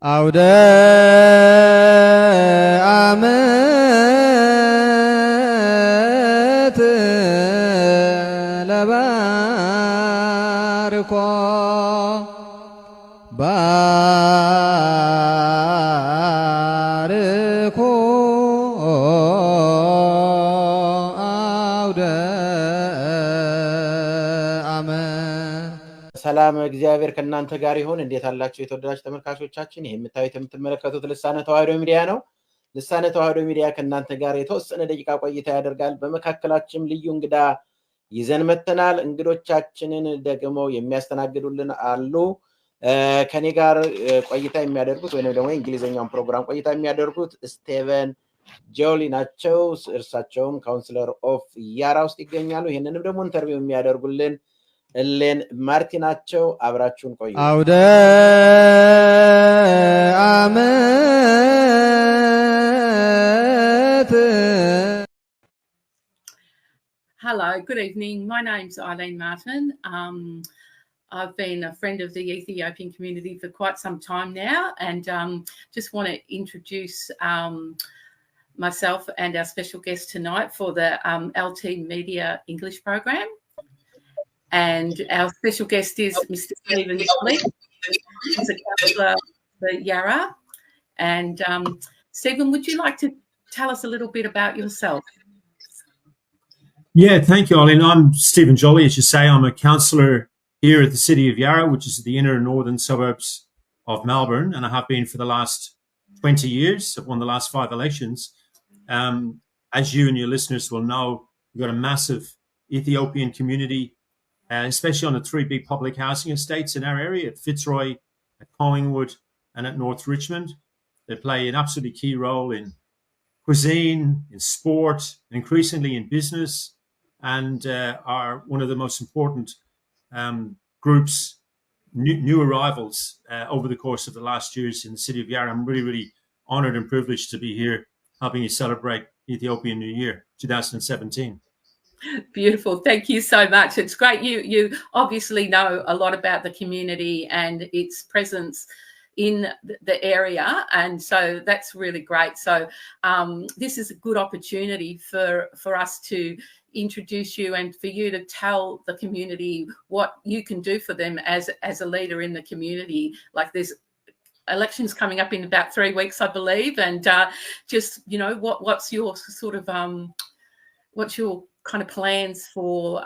አውደ ዓመት ለባርኮ ባርኮ አውደ ዓመት። ሰላም እግዚአብሔር ከእናንተ ጋር ይሁን። እንዴት አላችሁ የተወደዳችሁ ተመልካቾቻችን? ይህ የምታዩት የምትመለከቱት ልሳነ ተዋሕዶ ሚዲያ ነው። ልሳነ ተዋሕዶ ሚዲያ ከእናንተ ጋር የተወሰነ ደቂቃ ቆይታ ያደርጋል። በመካከላችን ልዩ እንግዳ ይዘን መጥተናል። እንግዶቻችንን ደግሞ የሚያስተናግዱልን አሉ። ከኔ ጋር ቆይታ የሚያደርጉት ወይም ደግሞ የእንግሊዝኛውን ፕሮግራም ቆይታ የሚያደርጉት ስቴቨን ጆሊ ናቸው። እርሳቸውም ካውንስለር ኦፍ ያራ ውስጥ ይገኛሉ። ይህንንም ደግሞ ኢንተርቪው የሚያደርጉልን እሌን ማርቲ ናቸው። አብራችሁን ቆዩ። አውደ ዓመት። Hello, good evening. My name's Eileen Martin. I've been a friend of the Ethiopian community for quite some time now, and just want to introduce myself and our special guest tonight for the LT Media English program. And our special guest is Mr. Stephen Joly. He's a councillor for Yarra. And Stephen, would you like to tell us a little bit about yourself? Yeah, thank you, Eileen. I'm Stephen Joly, as you say. I'm a councillor here at the City of Yarra, which is the inner northern suburbs of Melbourne, and I have been for the last 20 years. I've won the last 5 elections. As you and your listeners will know, we've got a massive Ethiopian community, especially on the 3 big public housing estates in our area, at Fitzroy, at Collingwood, and at North Richmond. They play an absolutely key role in cuisine, in sport, increasingly in business, and are one of the most important groups, new arrivals over the course of the last years in the City of Yarra. I'm really, really honoured and privileged to be here helping you celebrate Ethiopian New Year 2017. Beautiful. Thank you so much. It's great. You obviously know a lot about the community and its presence in the area, and so that's really great. So this is a good opportunity for us to introduce you and for you to tell the community what you can do for them as a leader in the community. Like, there's elections coming up in about 3 weeks, I believe, and just, you know, what's your sort of what's your kind of plans for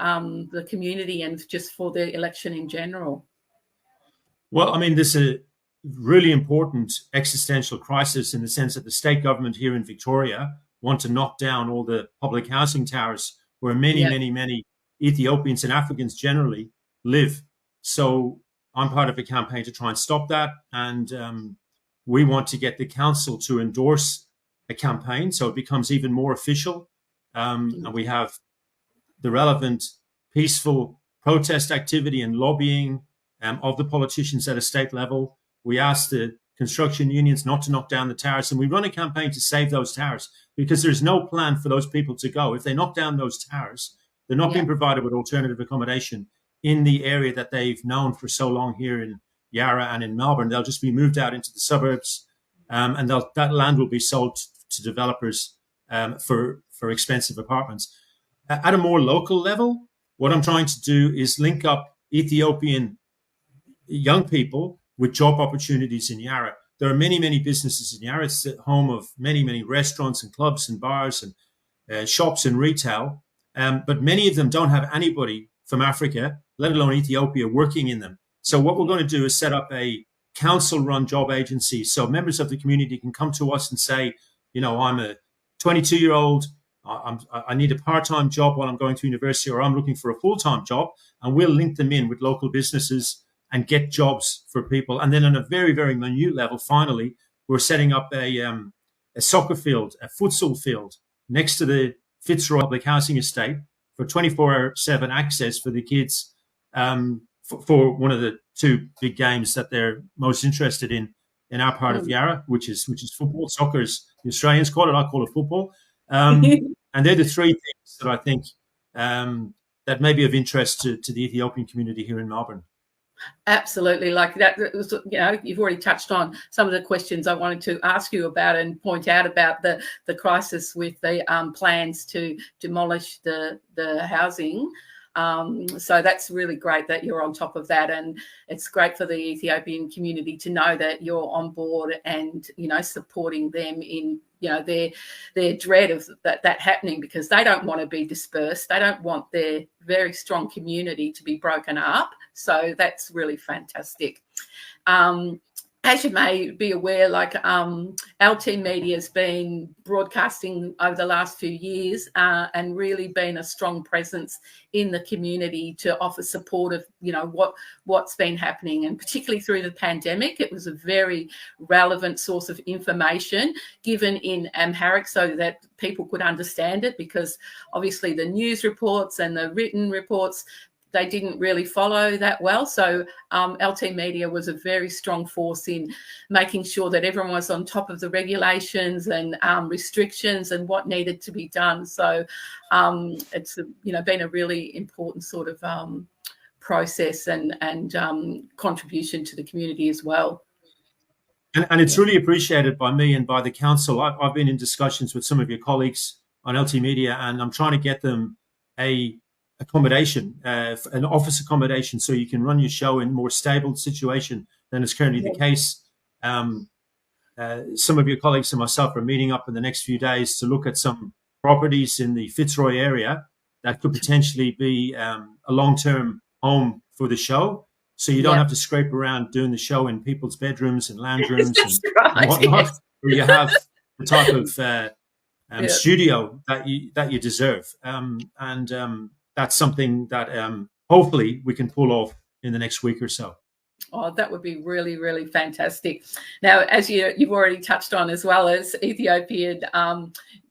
the community and just for the election in general? Well, I mean, there's a really important existential crisis in the sense that the state government here in Victoria want to knock down all the public housing towers where many Ethiopians and Africans generally live. So I'm part of a campaign to try and stop that, and we want to get the council to endorse a campaign so it becomes even more official. And we have the relevant peaceful protest activity and lobbying of the politicians at a state level. We ask the construction unions not to knock down the towers, and we run a campaign to save those towers because there's no plan for those people to go. If they knock down those towers, they're not being provided with alternative accommodation in the area that they've known for so long here in Yarra and in Melbourne. They'll just be moved out into the suburbs, and that land will be sold to developers for expensive apartments. At a more local level, what I'm trying to do is link up Ethiopian young people with job opportunities in Yarra. There are many businesses in Yarra. It's the home of many restaurants and clubs and bars and shops and retail. But many of them don't have anybody from Africa, let alone Ethiopia, working in them. So what we're going to do is set up a council-run job agency so members of the community can come to us and say, you know, I'm a 22-year-old, I need a part-time job while I'm going to university, or I'm looking for a full-time job, and we'll link them in with local businesses and get jobs for people. And then on a very minute level, finally, we're setting up a soccer field, a futsal field next to the Fitzroy Public Housing Estate for 24/7 access for the kids for one of the 2 big games that they're most interested in our part of Yarra, which is football. Soccer, as the Australians call it, I call it football. And they're the 3 things that I think that may be of interest to the Ethiopian community here in Melbourne. Absolutely, like that was, you've already touched on some of the questions I wanted to ask you about and point out about the crisis with the plans to demolish the housing. So that's really great that you're on top of that, and it's great for the Ethiopian community to know that you're on board and supporting them in their dread of that happening, because they don't want to be dispersed. They don't want their very strong community to be broken up. So that's really fantastic. As you may be aware, like LT Media has been broadcasting over the last few years and really been a strong presence in the community to offer support of, what's been happening. And particularly through the pandemic, it was a very relevant source of information given in Amharic so that people could understand it, because obviously the news reports and the written reports, they didn't really follow that well. So LT Media was a very strong force in making sure that everyone was on top of the regulations and restrictions and what needed to be done. So it's been a really important sort of process and contribution to the community as well. And it's really appreciated by me and by the council. I've been in discussions with some of your colleagues on LT Media, and I'm trying to get them an office accommodation, so you can run your show in a more stable situation than is currently the case. Some of your colleagues and myself are meeting up in the next few days to look at some properties in the Fitzroy area that could potentially be a long-term home for the show. So you don't have to scrape around doing the show in people's bedrooms and lounge rooms and whatnot. Yes. Where you have the type of studio that you deserve. That's something that hopefully we can pull off in the next week or so. Oh, that would be really, really fantastic. Now, as you've already touched on, as well as Ethiopian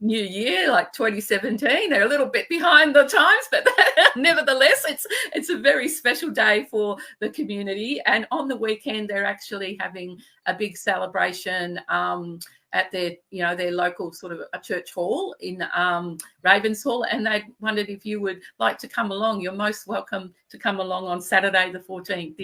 New Year, like 2017, they're a little bit behind the times, but nevertheless, it's a very special day for the community. And on the weekend, they're actually having a big celebration at their local sort of a church hall in Ravensthall, and they wondered if you would like to come along. You're most welcome to come along on Saturday the 14th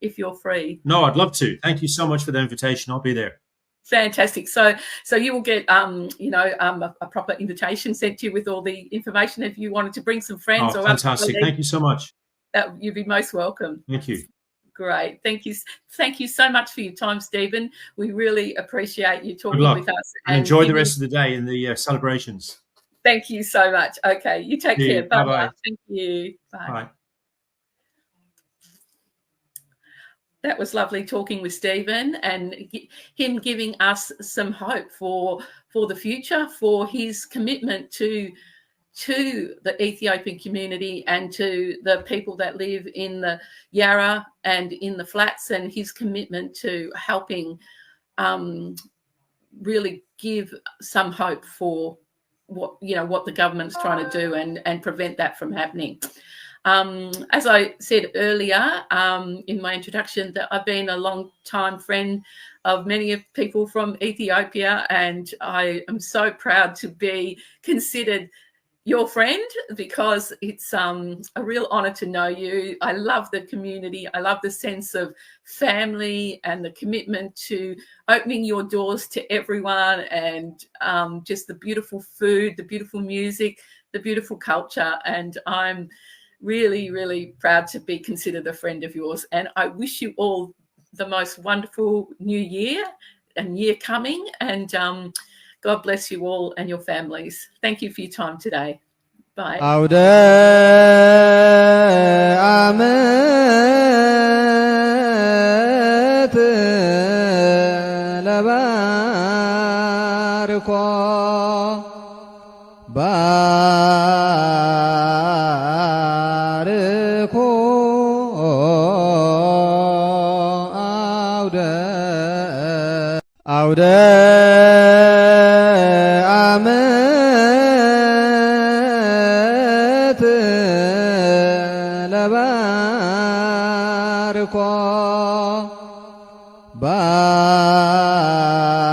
if you're free. No, I'd love to. Thank you so much for the invitation. I'll be there. Fantastic. So you will get a proper invitation sent to you with all the information if you wanted to bring some friends. Oh, fantastic. Thank you so much. You'd be most welcome. Thank you. Great. Thank you so much for your time, Stephen. We really appreciate you talking with us. And enjoy the rest of the day in the celebrations. Thank you so much. Okay, you take care. Bye-bye. Bye-bye. Thank you. Bye. Bye. That was lovely talking with Stephen and him giving us some hope for the future, for his commitment to the Ethiopian community and to the people that live in the Yarra and in the flats, and his commitment to helping really give some hope for what the government's trying to do and prevent that from happening. As I said earlier in my introduction, that I've been a long time friend of many of people from Ethiopia, and I am so proud to be considered your friend, because it's a real honor to know you. I love the community. I love the sense of family and the commitment to opening your doors to everyone, and just the beautiful food, the beautiful music, the beautiful culture. And I'm really, really proud to be considered a friend of yours. And I wish you all the most wonderful new year and year coming. And God bless you all and your families. Thank you for your time today. Bye. Aude amet lebarko barko aude amet lebarko barko